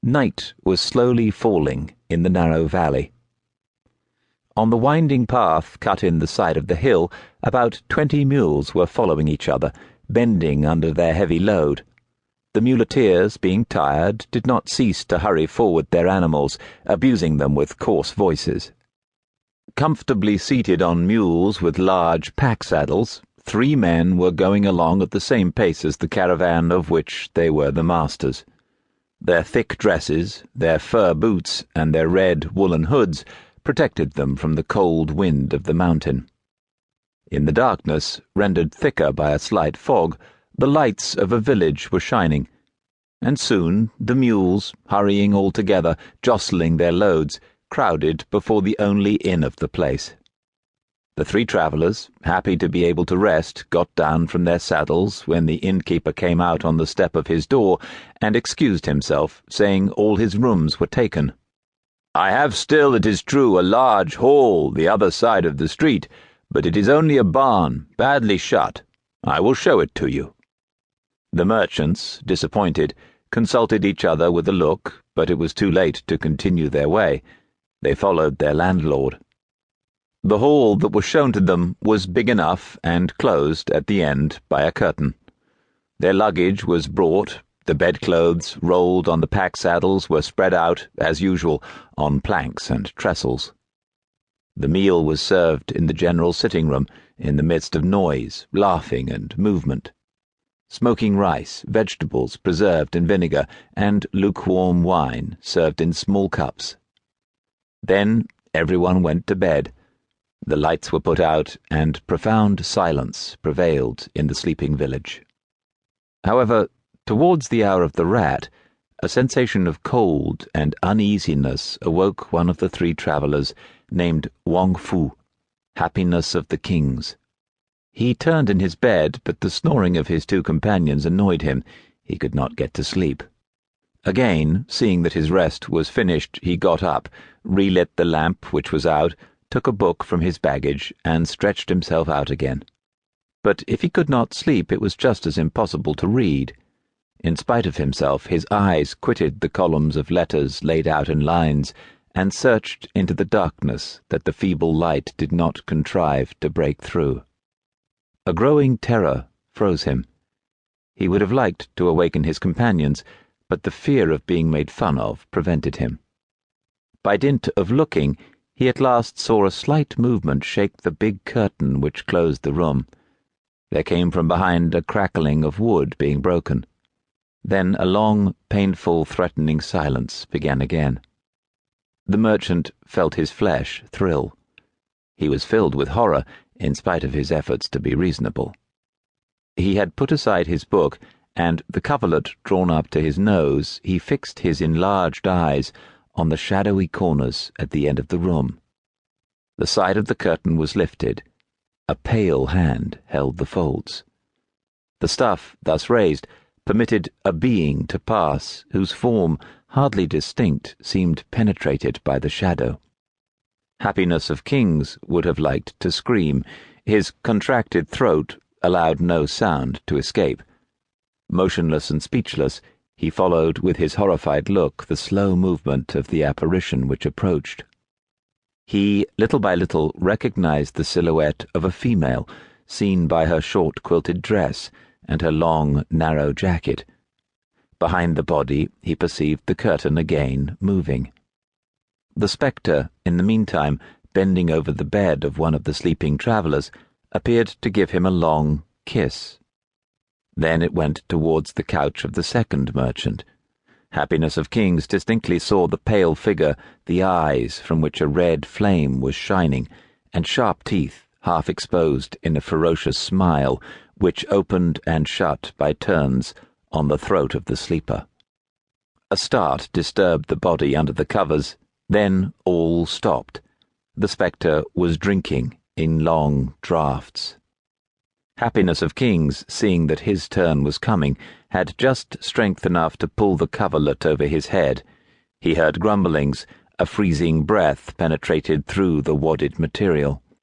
Night was slowly falling in the narrow valley. On the winding path cut in the side of the hill, about 20 mules were following each other, bending under their heavy load. The muleteers, being tired, did not cease to hurry forward their animals, abusing them with coarse voices. Comfortably seated on mules with large pack saddles, 3 men were going along at the same pace as the caravan of which they were the masters. Their thick dresses, their fur boots, and their red woolen hoods protected them from the cold wind of the mountain. In the darkness, rendered thicker by a slight fog, the lights of a village were shining, and soon the mules, hurrying all together, jostling their loads, crowded before the only inn of the place. The 3 travellers, happy to be able to rest, got down from their saddles when the innkeeper came out on the step of his door and excused himself, saying all his rooms were taken. "I have still, it is true, a large hall the other side of the street, but it is only a barn, badly shut. I will show it to you." The merchants, disappointed, consulted each other with a look, but it was too late to continue their way. They followed their landlord. The hall that was shown to them was big enough and closed at the end by a curtain. Their luggage was brought, the bedclothes rolled on the pack saddles were spread out, as usual, on planks and trestles. The meal was served in the general sitting room, in the midst of noise, laughing, and movement. Smoking rice, vegetables preserved in vinegar, and lukewarm wine served in small cups. Then everyone went to bed. The lights were put out, and profound silence prevailed in the sleeping village. However, towards the hour of the rat, a sensation of cold and uneasiness awoke one of the 3 travellers, named Wang Fu, Happiness of the Kings. He turned in his bed, but the snoring of his 2 companions annoyed him. He could not get to sleep. Again, seeing that his rest was finished, he got up, relit the lamp which was out, took a book from his baggage, and stretched himself out again. But if he could not sleep, it was just as impossible to read. In spite of himself, his eyes quitted the columns of letters laid out in lines, and searched into the darkness that the feeble light did not contrive to break through. A growing terror froze him. He would have liked to awaken his companions, but the fear of being made fun of prevented him. By dint of looking, he at last saw a slight movement shake the big curtain which closed the room. There came from behind a crackling of wood being broken. Then a long, painful, threatening silence began again. The merchant felt his flesh thrill. He was filled with horror, in spite of his efforts to be reasonable. He had put aside his book, and, the coverlet drawn up to his nose, he fixed his enlarged eyes on the shadowy corners at the end of the room. The side of the curtain was lifted. A pale hand held the folds. The stuff, thus raised, permitted a being to pass whose form, hardly distinct, seemed penetrated by the shadow. Happiness of Kings would have liked to scream. His contracted throat allowed no sound to escape. Motionless and speechless, he followed with his horrified look the slow movement of the apparition which approached. He, little by little, recognized the silhouette of a female, seen by her short quilted dress and her long, narrow jacket. Behind the body, he perceived the curtain again moving. The spectre, in the meantime, bending over the bed of one of the sleeping travellers, appeared to give him a long kiss. Then it went towards the couch of the second merchant. Happiness of Kings distinctly saw the pale figure, the eyes from which a red flame was shining, and sharp teeth, half exposed in a ferocious smile, which opened and shut by turns on the throat of the sleeper. A start disturbed the body under the covers, then all stopped. The spectre was drinking in long draughts. Happiness of Kings, seeing that his turn was coming, had just strength enough to pull the coverlet over his head. He heard grumblings. A freezing breath penetrated through the wadded material.